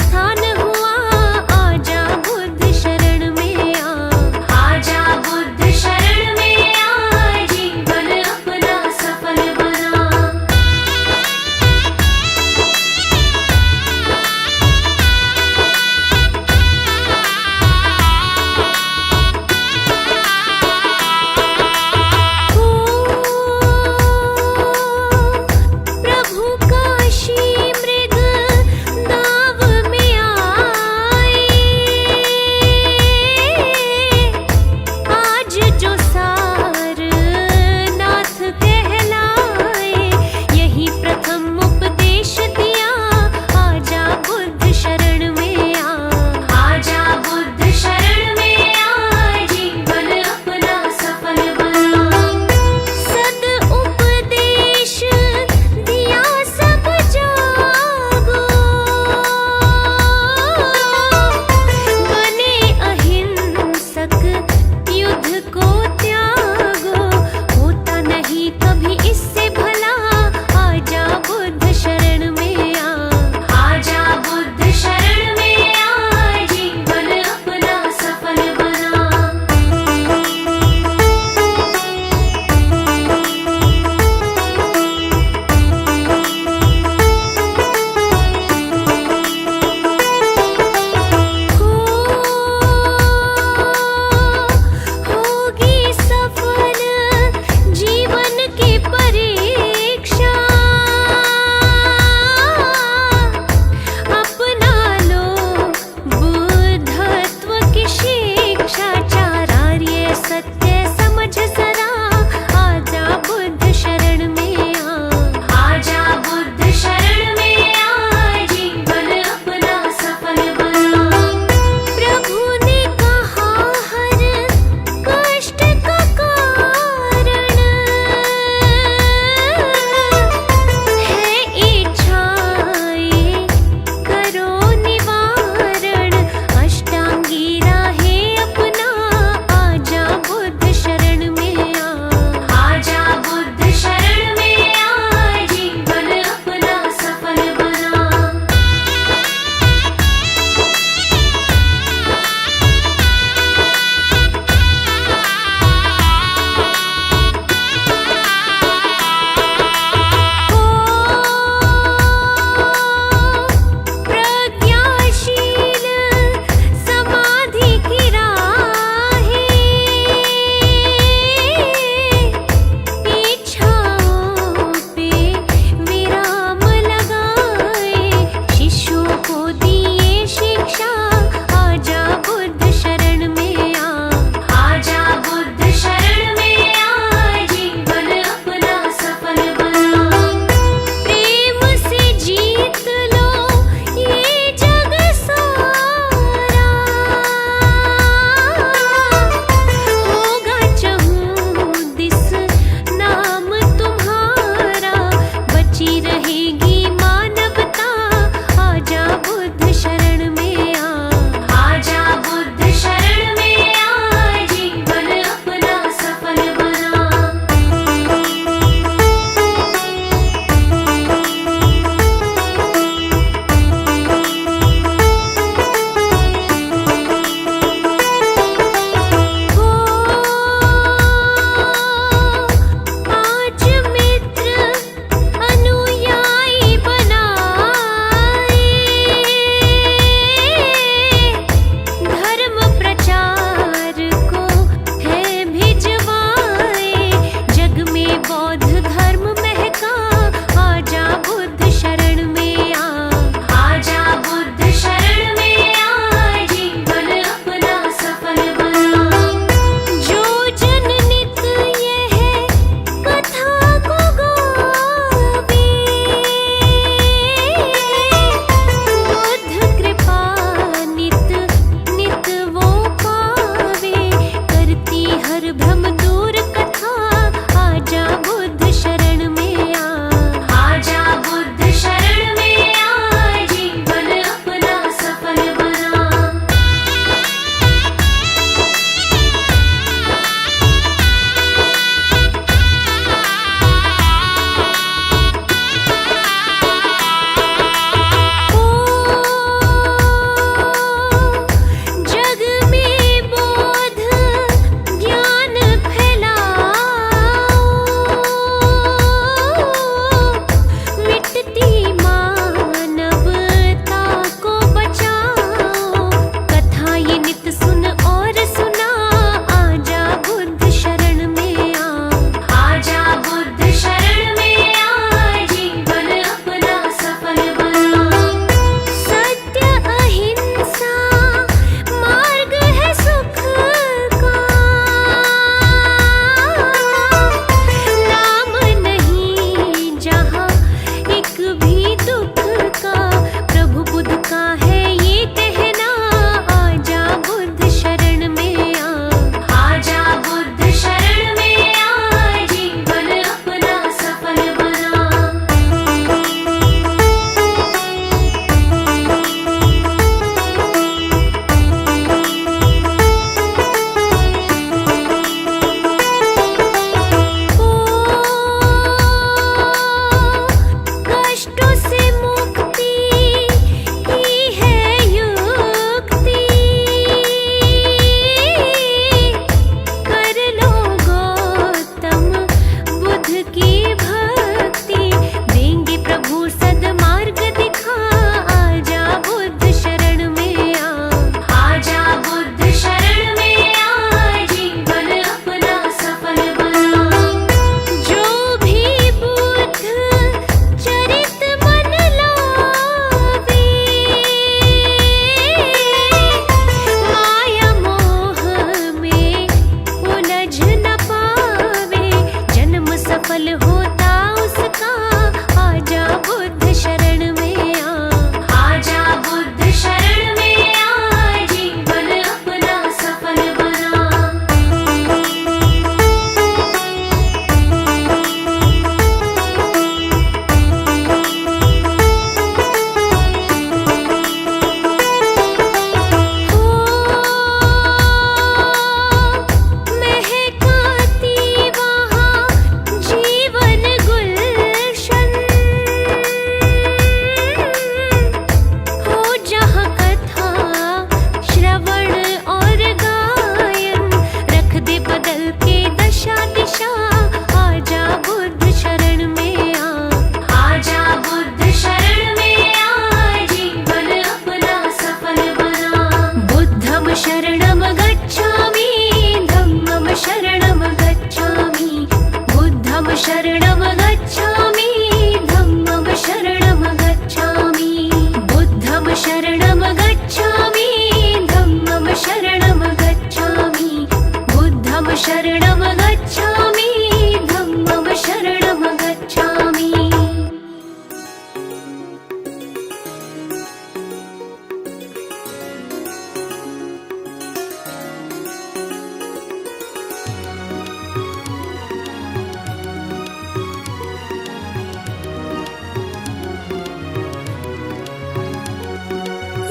स्थान हुआ, आजा बुद्ध शरण में आ, आजा बुद्ध शरण में आ, जीवन अपना सफल बना। प्रभु काशी मृग दाव में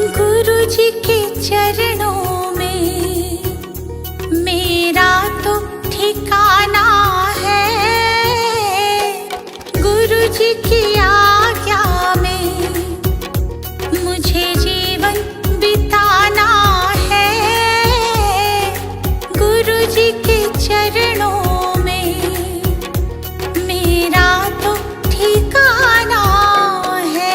गुरु जी के चरणों में मेरा तो ठिकाना है। गुरु जी की आज्ञा में मुझे जीवन बिताना है। गुरु जी के चरणों में मेरा तो ठिकाना है।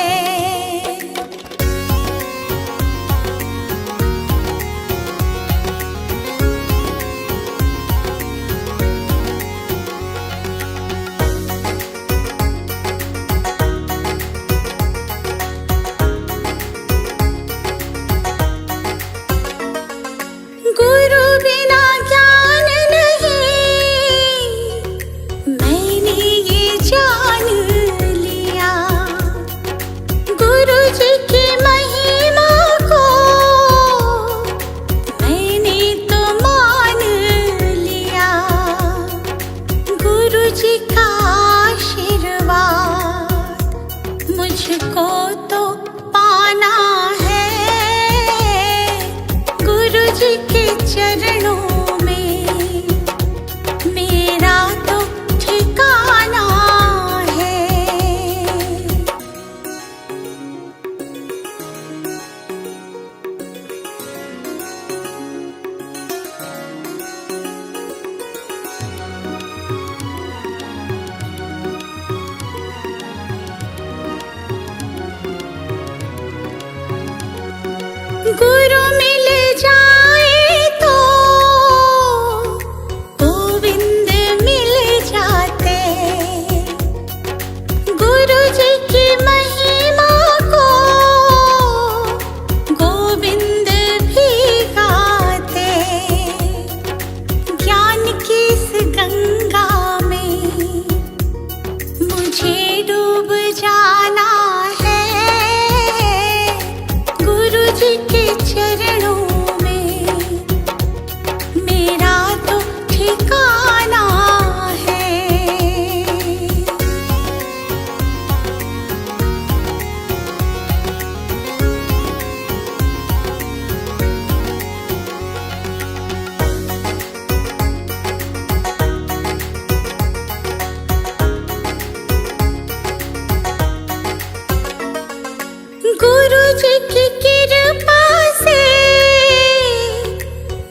गुरु बिना ज्ञान नहीं, मैंने ये जान लिया। गुरु जी की महिमा को मैंने तो मान लिया। गुरु जी का आशीर्वाद मुझको तो पाना है। गुरु जी के चरणों में मेरा तो ठिकाना है। गुरु मिल जाए तो गोविंद मिल जाते। गुरु जी की महिमा को गोविंद भी गाते। ज्ञान की इस गंगा में मुझे डूब जाना है। गुरु जी के चरणों में मेरा तो ठिकाना है। गुरु जी की कृपा से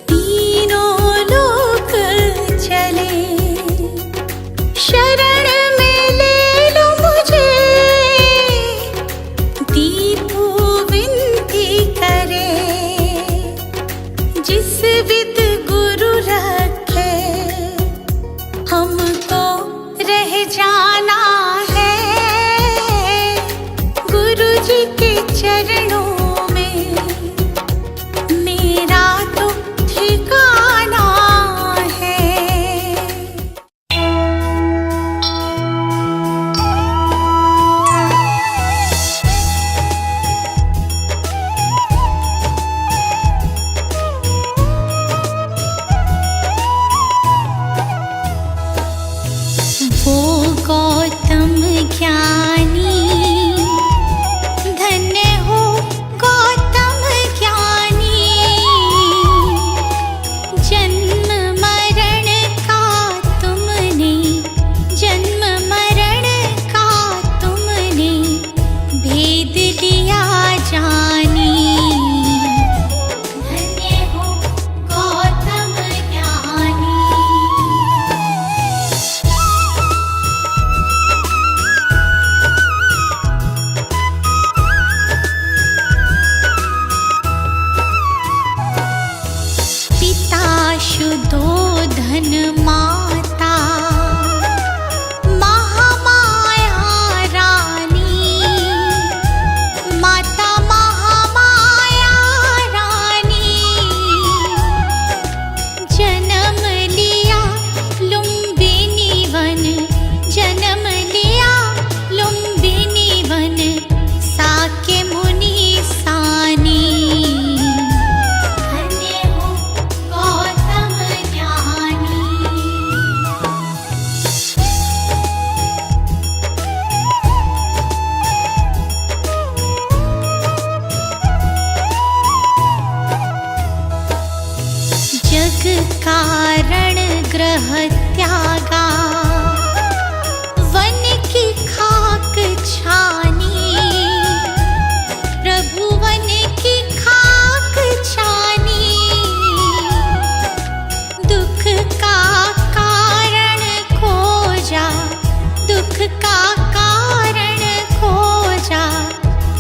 तीनों लोक चले। शरण में ले लो मुझे, दीपू विनती करे। जिस विद गुरु रखे हमको रह जाना है। गुरु जी के चरणों में मेरा तो ठिकाना है। वो गौतम ज्ञानी, धन्य हो गौतम ज्ञानी। जन्म मरण का तुमने, जन्म मरण का तुमने भेद लिया जानी। धन्य हो गौतम ज्ञानी। शुद्धोधन माता महामाया रानी। माता महामाया रानी। जन्म लिया लुम्बिनी वन, जन्म लिया लुम्बिनी वन। साके मुनि सानी। धन्य हो गौतम ज्ञानी। त्यागा। वन की खाक छानी, प्रभु वन की खाक छानी। दुख का कारण खोजा, दुख का कारण खोजा,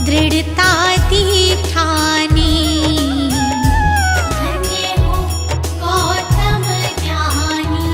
दृढ़ता दी ठानी। धन्य हो गौतम ज्ञानी।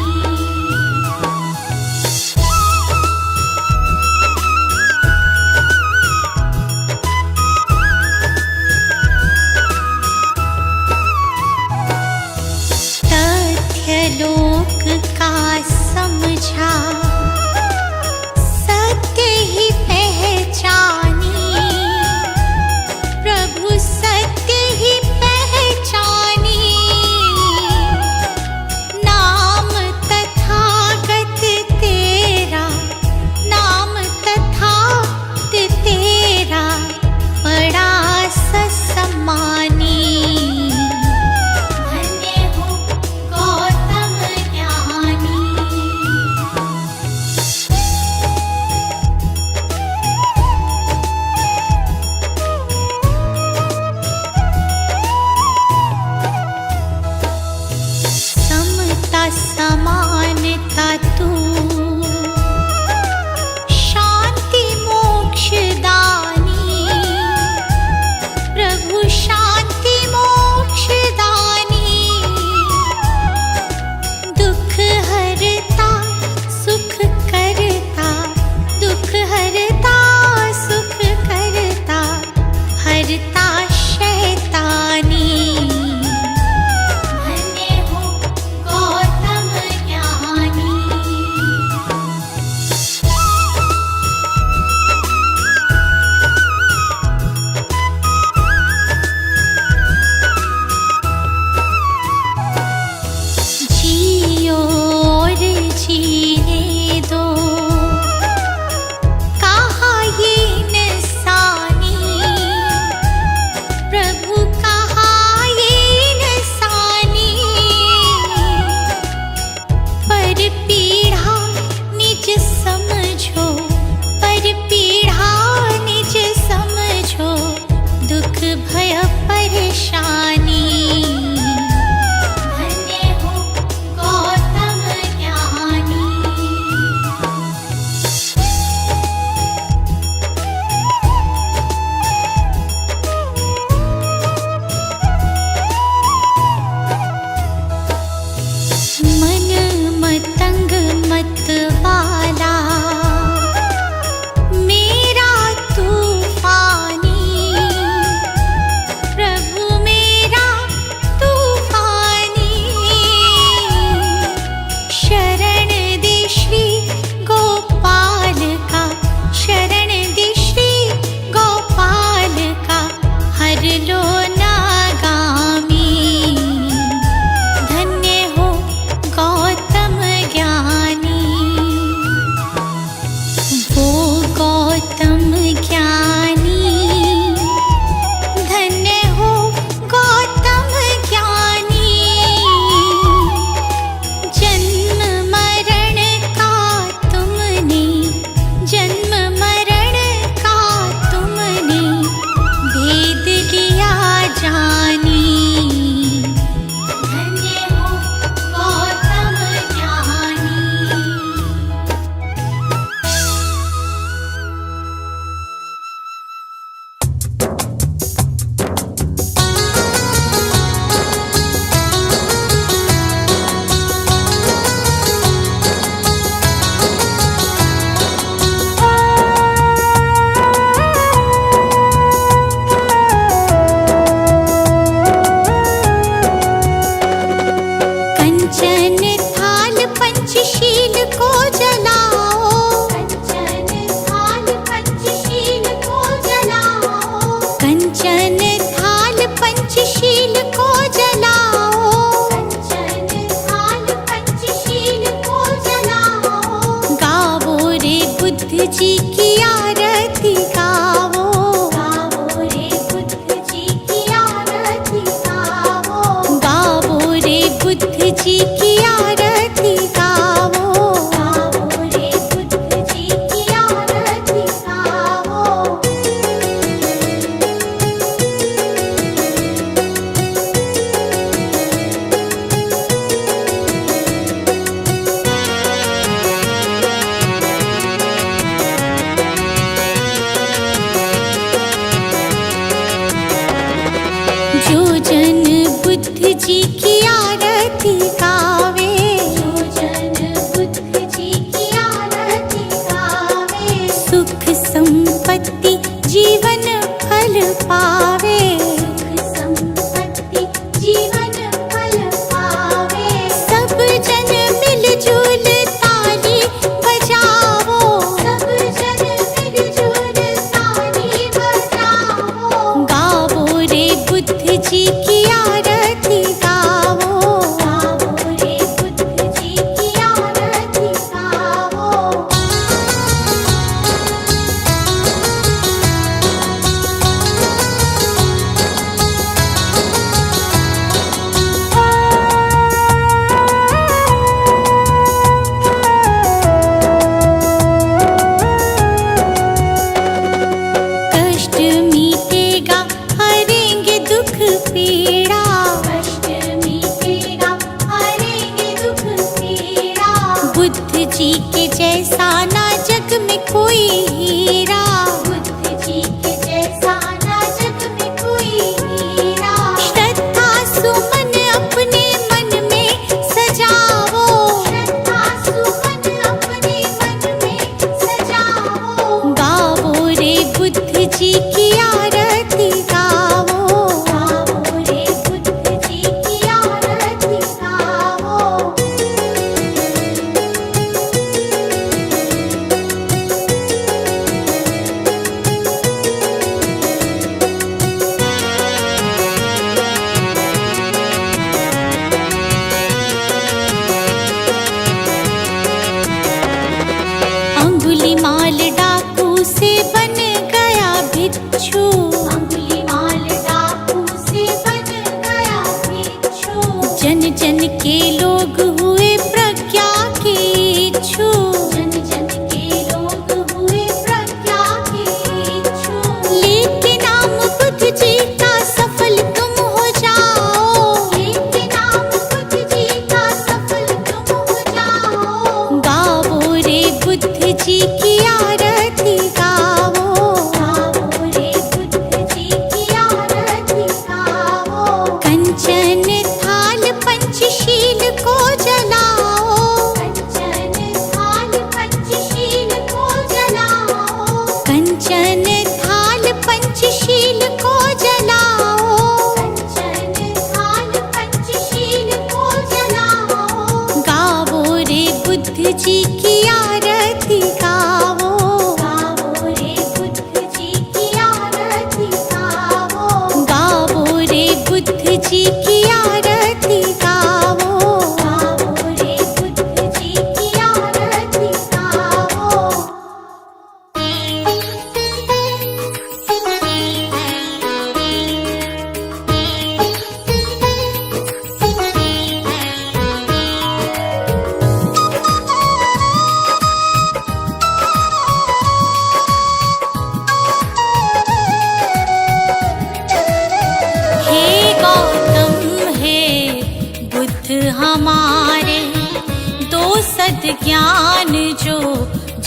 बुद्ध जी की आरती गावे, जो जन बुद्ध जी की आरती गावे, सुख संपत्ति जीवन फल पावे, सुख संपत्ति जीवन फल पावे। सब जन मिलजुल ताली बजावो, सब जन मिलजुल ताली बजाओ, गावो रे बुद्ध जी की आरती गावो, गाओ रे बुद्ध जी की आरती गाओ। कष्ट मीटेगा हरेंगे दुख पीड़ा, कष्ट मीटेगा हरेंगे दुख पीड़ा, बुद्ध जी के जैसा ना जग में कोई हीरा, बुद्ध जी के जैसा ना जग में कोई हीरा। श्रद्धा सुमन अपने मन में सजावो, श्रद्धा सुमन अपने मन में सजाओ, गावो रे बुद्ध जी की आरती गावो, गाओ रे बुद्ध जी की आरती गाओ। अंगुलीमाल डाकू से बन गया भिक्षु, अंगुलीमाल डाकू से बन गया भिक्षु, जन जन के लोग हुए प्रज्ञा के इच्छु, जन जन के लोग हुए प्रज्ञा के इच्छु। लेके नाम बुद्ध जी का सफल तुम हो जाओ, लेके नाम बुद्ध जी का सफल तुम हो जाओ, गावो रे बुद्ध जी की आरती गावो, गाओ रे बुद्ध जी की आरती गाओ। कंचन थाल पंचशील को जलाओ, कंचन थाल पंचशील को जलाओ, कंचन थाल पंचशील को जलाओ, कंचन थाल पंचशील को जलाओ, गावो रे बुद्ध जी की आरती गावो, गाओ रे बुद्ध जी की आरती गाओ, गावो रे बुद्ध जी की आरती गावो, गाओ रे बुद्ध जी की आरती गाओ। हे गौतम हे बुद्ध हमारे, दो सद ज्ञान जो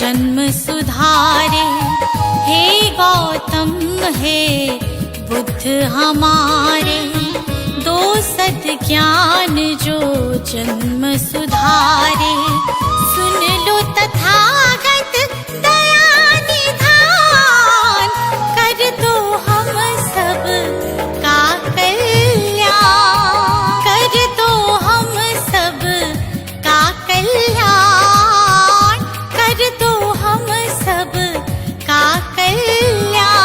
जन्म सुधारे, हे गौतम हे बुद्ध हमारे, दो सद ज्ञान जो जन्म सुधारे, सुन लो तथागत दया निधान, कर दो हम सब का कल्याण, कर दो हम सब का कल्याण, कर दो हम सब का कल्याण।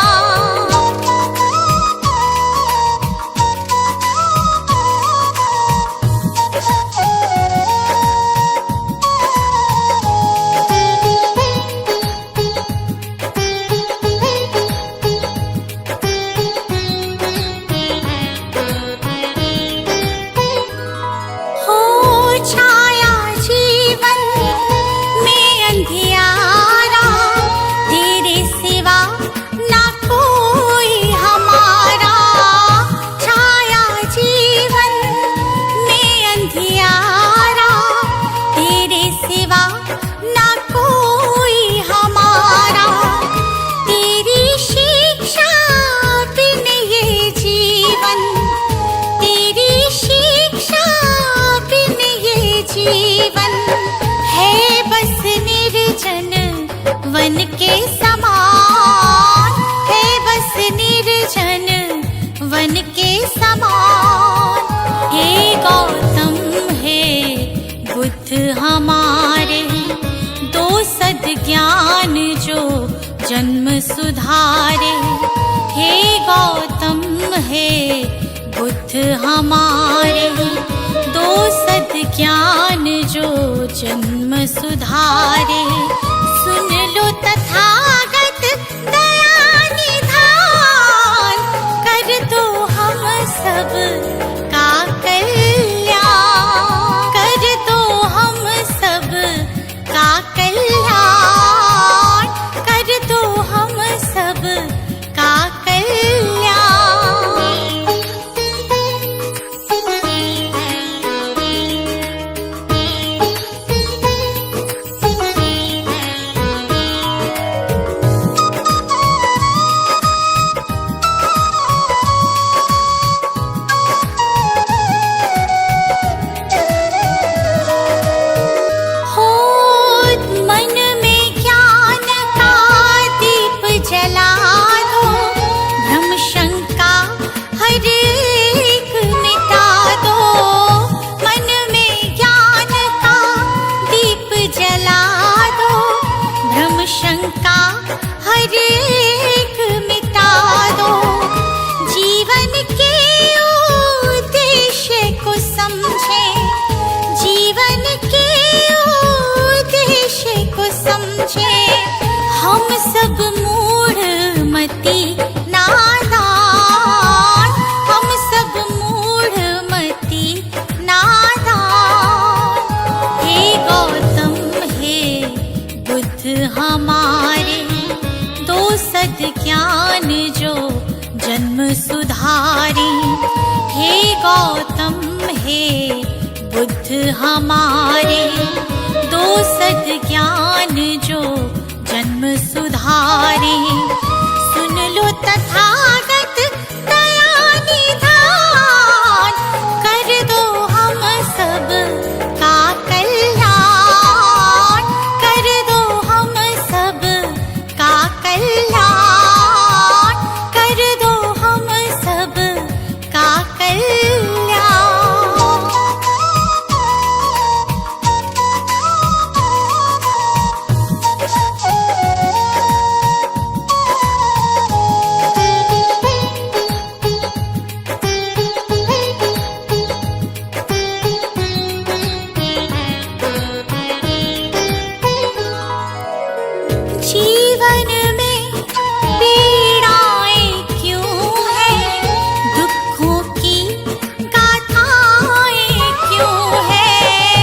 जीवन है बस निर्जन वन के समान, है बस निर्जन वन के समान। हे गौतम हे बुद्ध हमारे, दो सद ज्ञान जो जन्म सुधारे। हे गौतम हे बुद्ध हमारे, दो सद ज्ञान जो जन्म सुधारे। सुन लो तथागत दया निधान, कर दो हम सब का कल्याण, कर दो हम सब का कल्याण, कर दो हम सब का हम सब मूढ़ मति नादान, हम सब मूढ़ मति नादान। हे गौतम हे बुद्ध हमारे, दो सद ज्ञान जो जन्म सुधारे। हे गौतम हे बुद्ध हमारे, दो सद ज्ञान जो जन्म सुधारे। सुन लो तथागत दया निधान, कर दो हम सब का कल्याण, कर दो हम सब का कल्याण, कर दो हम सब का कल्याण। जीवन में पीड़ाएं क्यों हैं, दुखों की गाथाएं क्यों हैं।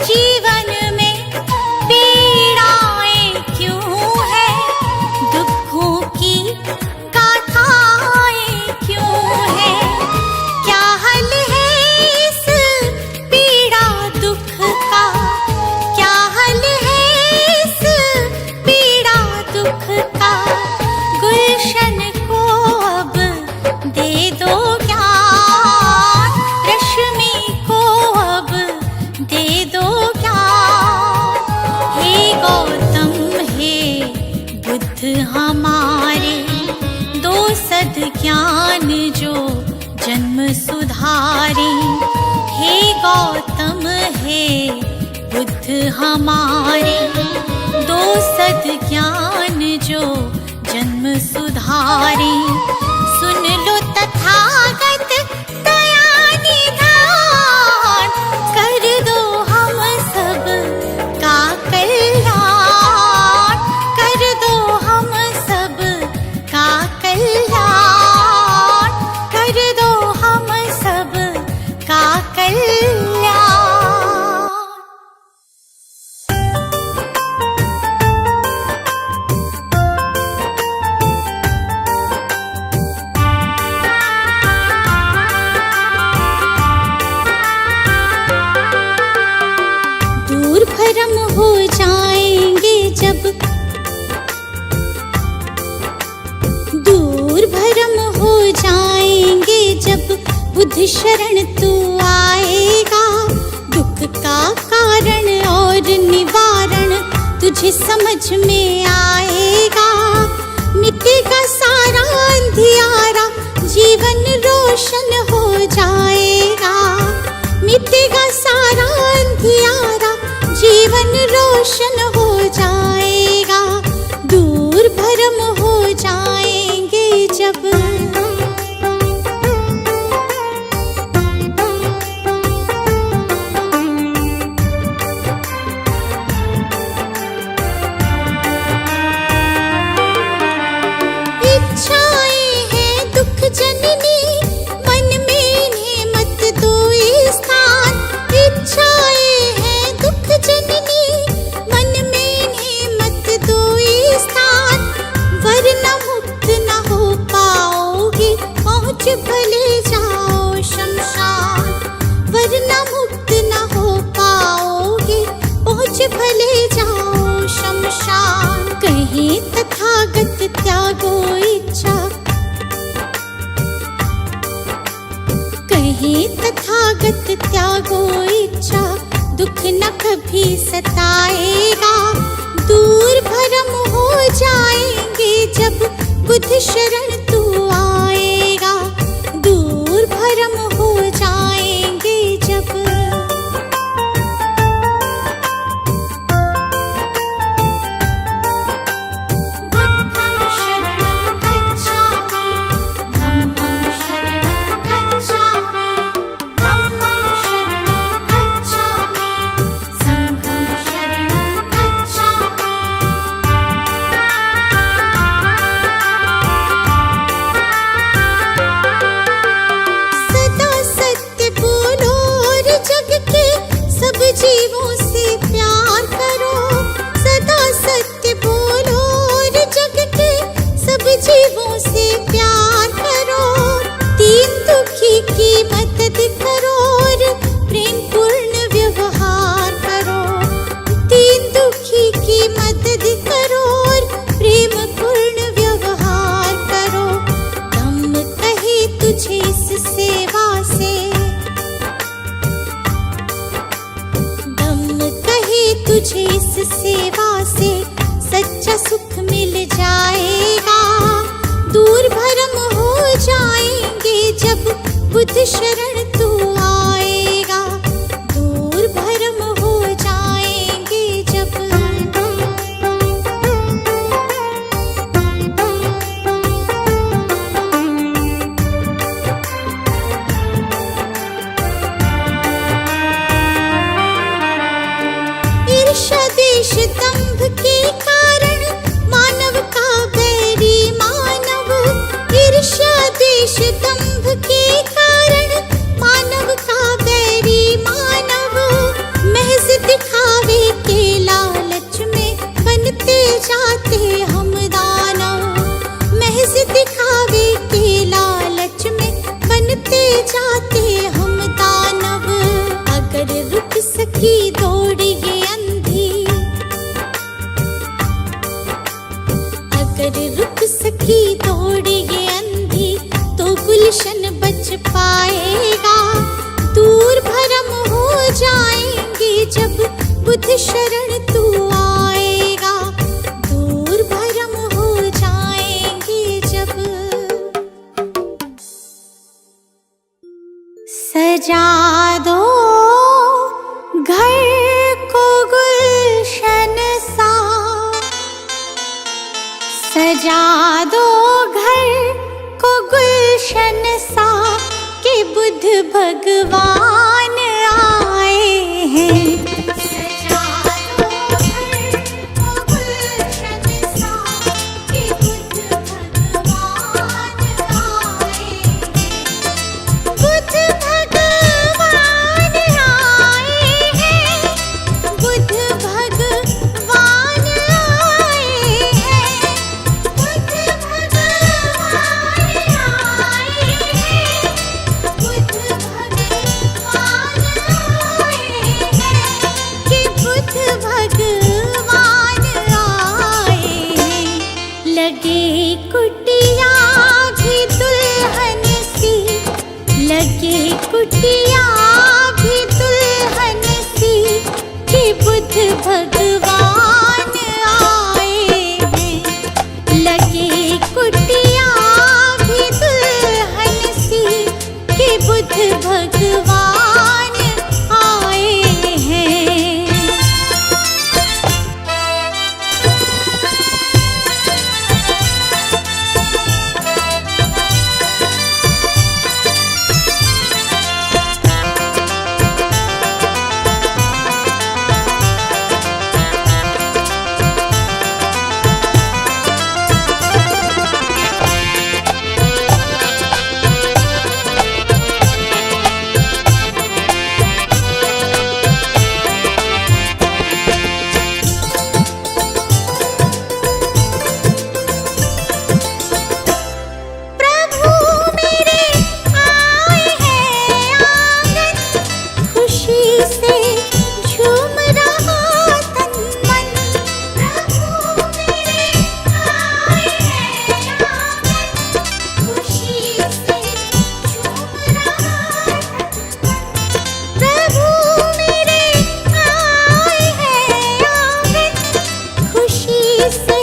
जीवन में पीड़ाएं क्यों हैं, दुखों की गाथाएं क्यों हैं। क्या हल है इस पीड़ा दुख का, क्या हल है इस पीड़ा दुख का। गुलशन को अब दे दो ज्ञान, रश्मि को अब दे दो ज्ञान। हे गौतम हे बुद्ध हमारे, दो सद ज्ञान जो जन्म सुधारे। हे गौतम हे बुद्ध हमारे, दो सद ज्ञान जो जन्म सुधारे। सुन लो तथागत दया निधान, कर दो हम सब का कल्याण, कर दो हम सब का कल्याण, कर दो हम सब का कल्याण। दूर भरम हो जाएंगे जब, दूर भरम हो जाएंगे जब बुद्ध शरण तू आएगा। दुख का कारण और निवारण तुझे समझ में आएगा। मिटेगा सारा अंधियारा, जीवन रोशन हो जाएगा। मिटेगा सारा अंधियारा, जीवन रोशन हो जाएगा। दूर भरम हो जाएंगे जब इच्छाएं हैं दुख जननी, मन में इन्हें मत दो स्थान। इच्छाएं हैं दुख जननी, मन में इन्हें मत दो स्थान। वरना मुक्त न हो पाओगे, पहुँच भले जाओ शमशान। वरना मुक्त न हो पाओगे, पहुँच भले जाओ शमशान। कहीं तथागत त्यागो इच्छा, कहीं तथागत त्यागो इच्छा। दुख न कभी सताएगा, दूर भरम हो जाएंगे जब बुद्ध शरण तू आएगा। दूर भरम हो जाएंगे जब जीवों से प्यार करो। सदा सत्य बोलो और जग के सब जीवों से प्यार करो। दीन दुखी की मदद करो और प्रेम पूर्ण व्यवहार करो। दीन दुखी की मदद करो और प्रेम पूर्ण व्यवहार करो। दम कहे तुझे इस सेवा से, तुझे इस सेवा से सच्चा सुख मिल जाएगा। दूर भरम हो जाएंगे जब बुद्ध शरण तू आएगा। दूर भरम हो जाएंगे जब ईर्ष्या द्वेष दंभ के कारण मानव का बैरी मानव। ईर्ष्या द्वेष दंभ के कारण मानव का बैरी मानव। महज दिखावे के लालच में बनते जाते हम दानव। महज दिखावे के लालच में बनते जाते हम दानव। अगर रुक सकी दौड़ ये अगर रुक सकी दौड़ ये अंधी, तो गुलशन बच पाएगा। दूर भरम हो जाएंगे जब बुद्ध शरण तू आएगा। दूर भरम हो जाएंगे जब सजा दो घर को गुलशन सा, सजा दो घर को गुलशन सा कि बुद्ध भगवान आए हैं। सजा दो घर को गुलशन सा कि बुद्ध भगवान आए हैं। बुद्ध भगवान आए हैं। बुद्ध भगवान आए हैं। कुटिया भी दुल्हन बुद्ध भगवान आए हैं। लगे कुटिया भी दुल्हन सी कि बुद्ध भगवान आए हैं। प्रभु मेरे आए हैं आंगन, खुशी से झूम रहा तन मन। प्रभु मेरे आए हैं आंगन, खुशी से झूम रहा तन मन। प्रभु मेरे आए हैं आंगन, खुशी से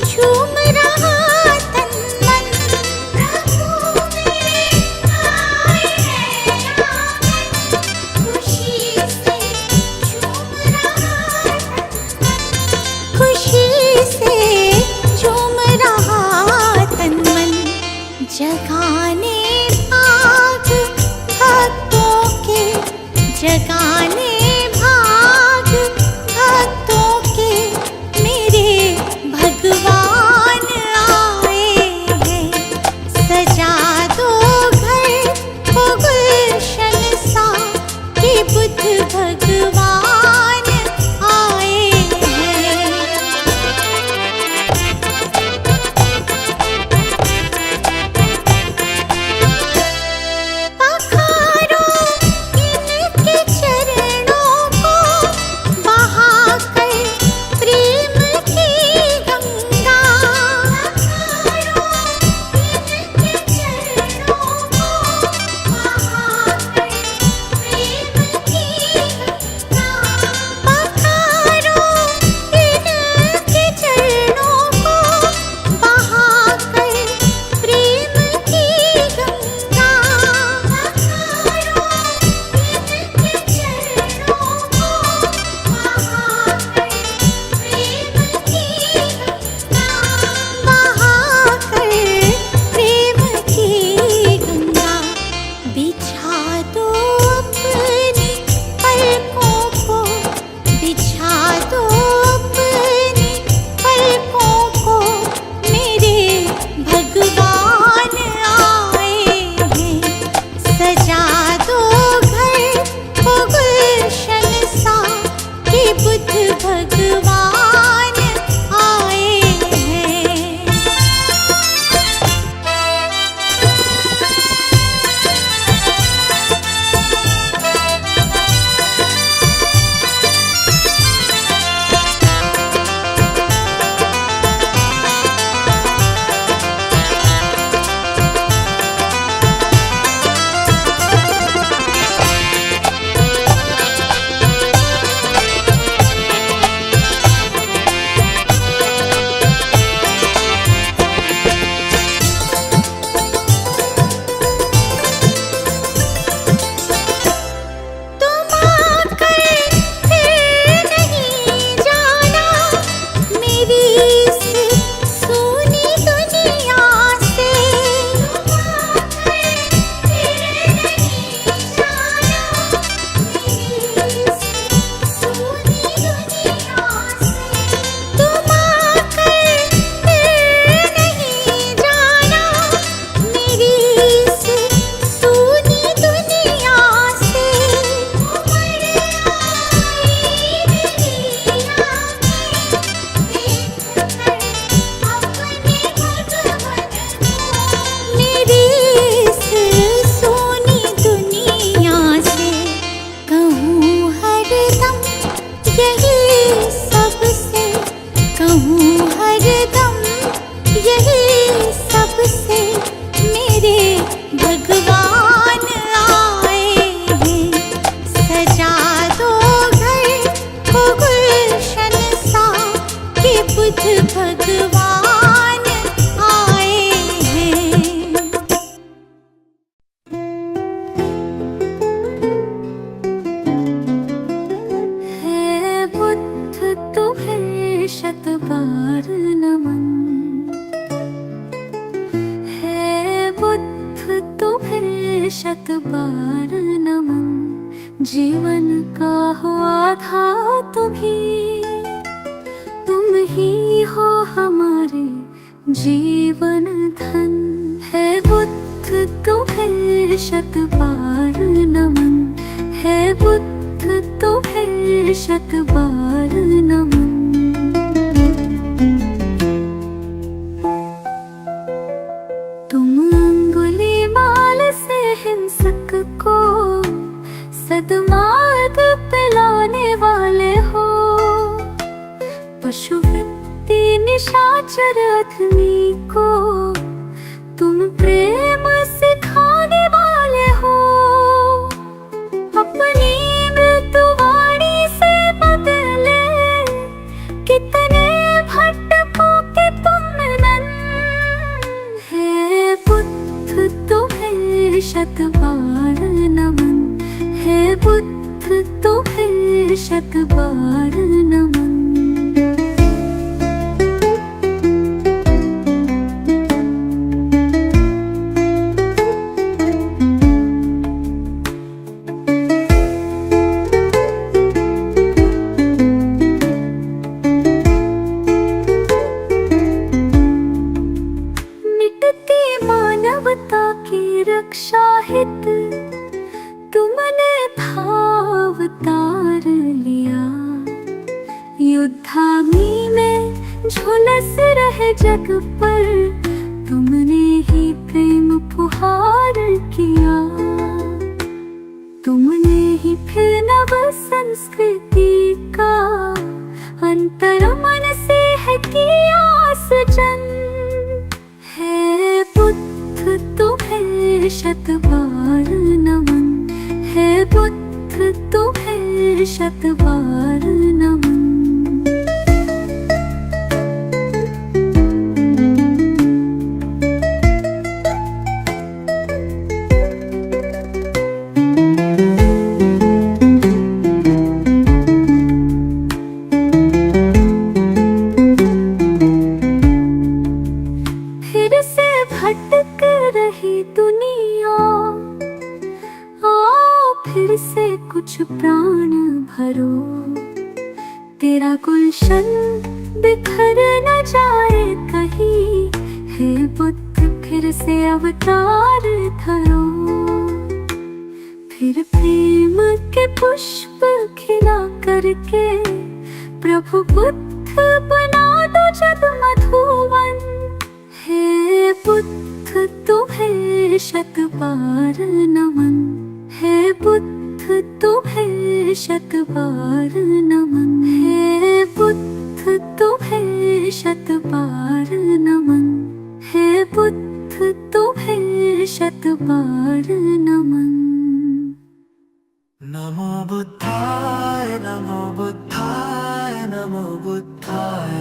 झूम रहा तन मन। प्रभु मेरे आए हैं आंगन, खुशी से झूम रहा खुशी से झूम रहा तन मन। जगाने भाग भक्तों के, जगाने भाग भक्तों के, मेरे भगवान आए हैं। सजा दो घर को गुलशन सा कि बुद्ध भगवान आए हैं। पखारो इनके चरणों को, बहाकर प्रेम की गंगा। पखारो इनके चरणों को, बहाकर प्रेम की गंगा। पखारो इनके चरणों को, बहाकर प्रेम की गंगा। पखारो इनके चरणों को, बहाकर प्रेम की गंगा। बहाकर प्रेम की गंगा। बिछा दो अपनी पलकों को, बिछा दो अपनी पलकों को, मेरे भगवान आए हैं। सजा दो घर को गुलशन सा कि बुद्ध भगवान आए हैं। शत बार नमन। जीवन का हो आधार तुम ही हो हमारे जीवन धन। है बुद्ध तुम्हें शत बार नमन। है बुद्ध तुम्हें शत बार नमन। तुम अंगुलीमाल से हिंसक को सद्मार्ग पिलाने वाले हो। पशुवृत्ति निशाचर अधमी को तुम प्रेम सिखाने वाले हो। अपनी मृत्युवाणी से बदले कितने भटकों के तुम नन। है बुद्ध तुम्हें शत बार नमन। है बुद्ध तुम्हें शत बार नमन। मानवता की रक्षा हित तुमने भावतार लिया। युद्धाग्नि में झुलस रहे जग पर तुमने ही प्रेम फुहार किया। तुमने ही फिर नव संस्कृति का अंतर मन से है किया सृजन। है बुद्ध तुम्हें शत बार नमन। है बुद्ध तुम्हें शत बार नमन। फिर से भटक रही दुनिया आओ फिर से कुछ प्राण भरो। तेरा गुलशन बिखर न जाए कहीं। हे बुद्ध फिर से अवतार धरो। फिर प्रेम के पुष्प खिला करके प्रभु बुद्ध बना दो जग मधुवन। हे बुद्ध तुम्हें शत बार नमन। है बुद्ध तुम्हें शत बार नमन। है बुद्ध तुम्हें शत बार नमन। है बुद्ध तुम्हें शत बार नमन। नमो बुद्धाय नमो बुद्धाय नमो बुद्धाय।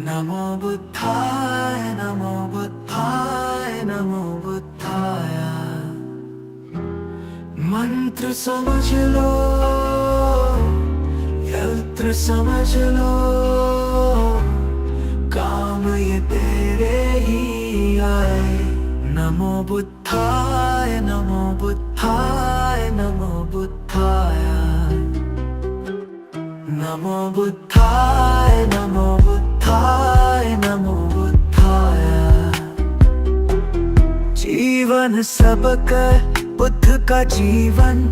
नमो बुद्धाय नमो बुद्धाय नमो बुद्धाय। मंत्र समझ लो यंत्र समझ लो काम ये तेरे ही आए। नमो बुद्धाय नमो बुद्धाय नमो बुद्धाय। नमो बुद्धाय नमो बुद्धाय नमो बुद्धाय। जीवन सबका बुद्ध का जीवन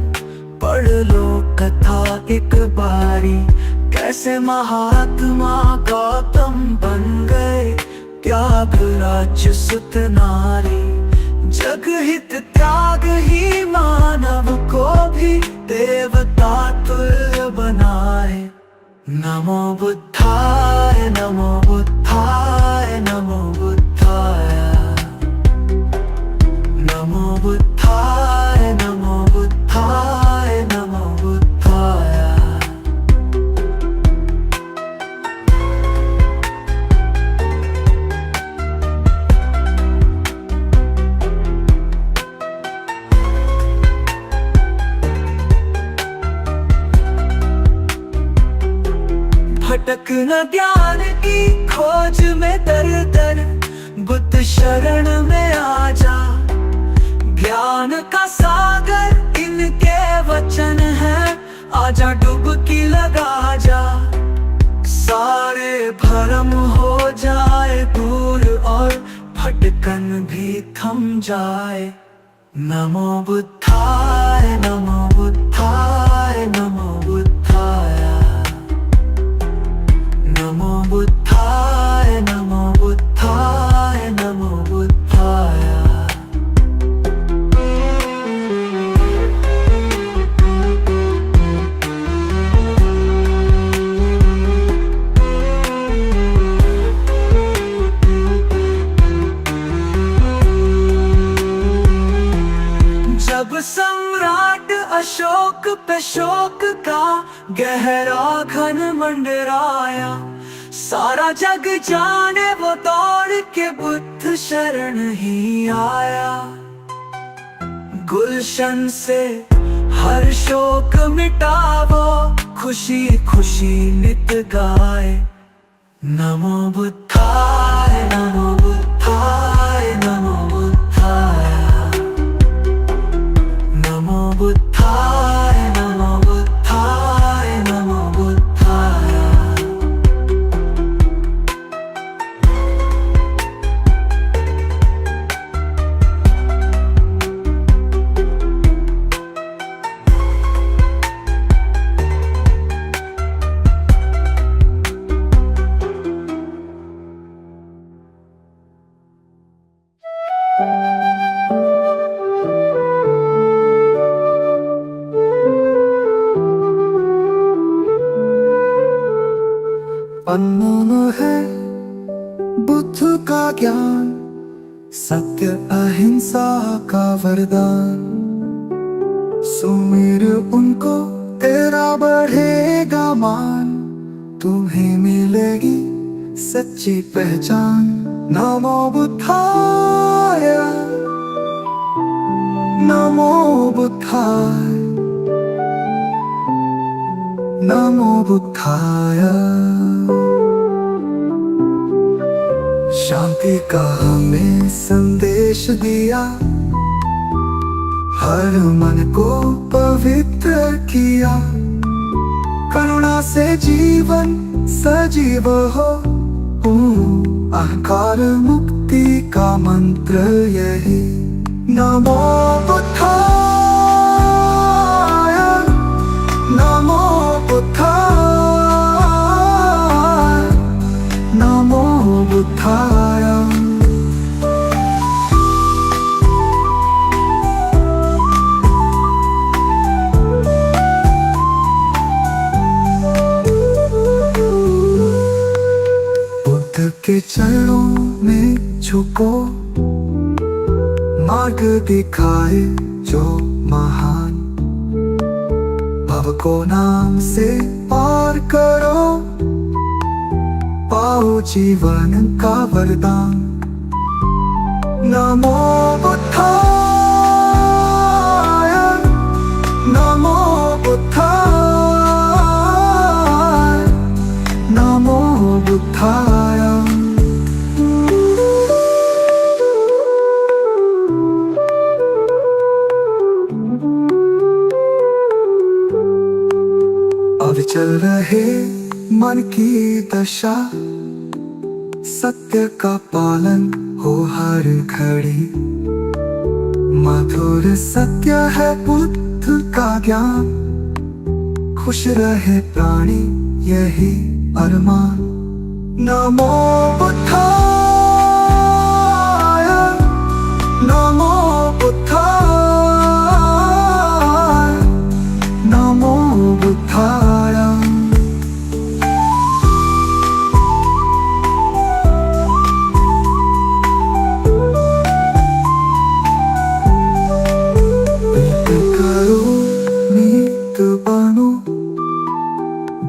पढ़ लो कथा एक बारी। कैसे महात्मा गौतम बन गए त्याग राज्य सुत नारी। जग हित त्याग ही मानव को भी देवता तुल्य बनाए। नमो बुद्धाय नमो बुद्धाय नमो बुद्धाय। नमो बुद्धाय नमो बुद्धाय नमो बुद्धाय। भटक न ज्ञान की खोज में दर दर बुद्ध शरण में आ जा। ज्ञान का सागर इनके वचन है। आजा डुबकी लगा जा, सारे भरम हो जाए दूर और भटकन भी थम जाए। नमो बुद्धाय नमो बुद्धाय नमो बुद्धाय नमो बुद्धाय नमो बुद्धाय नमो बुद्धाय। जब सम्राट अशोक पे शोक का गहरा घन मंडराया, सारा जग जाने वो दौड़ के बुद्ध शरण ही आया। गुलशन से हर शोक मिटावो, खुशी खुशी नित गाए। नमो बुद्धाय नमो बुद्धाय नमो बुद्धाय नमो बुद्धाय नमो बुद्धाय नमो बुद्धाय। अनमोल है बुद्ध का ज्ञान, सत्य अहिंसा का वरदान। सुमिर उनको तेरा बढ़ेगा मान, तुम्हें मिलेगी सच्ची पहचान। नमो बुद्धाय नमो बुद्धाय नमो बुद्धाय। शांति का हमें संदेश दिया, हर मन को पवित्र किया। करुणा से जीवन सजीव हो, अहंकार मुक्ति का मंत्र यही। नमो बुद्धाय नमो बुद्धाय नमो बुद्धाय। बुद्ध के चरणों में झुको, मार्ग दिखाए जो महान। भव को नाम से पार करो, पाओ जीवन का वरदान। नमो बुद्धाय नमो बुद्धाय नमो बुद्धाय। अविचल रहे मन की दशा, सत्य का पालन हो हर घड़ी। मधुर सत्य है बुद्ध का ज्ञान, खुश रहे प्राणी यही अरमान। नमो बुद्धाय नमो बुद्धाय नमो बुद्धाय।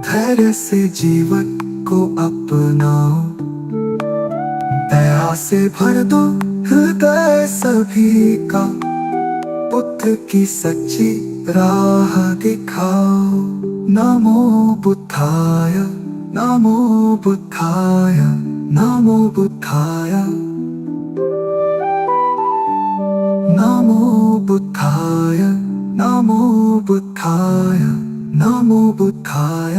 धैर्य से जीवन को अपनाओ, दया से भर दो हृदय सभी का। बुद्ध की सच्ची राह दिखाओ। नमो बुद्धाय नमो बुद्धाय नमो बुद्धाय नमो बुद्धाय नमो बुद्धाय नमो बुद्धाय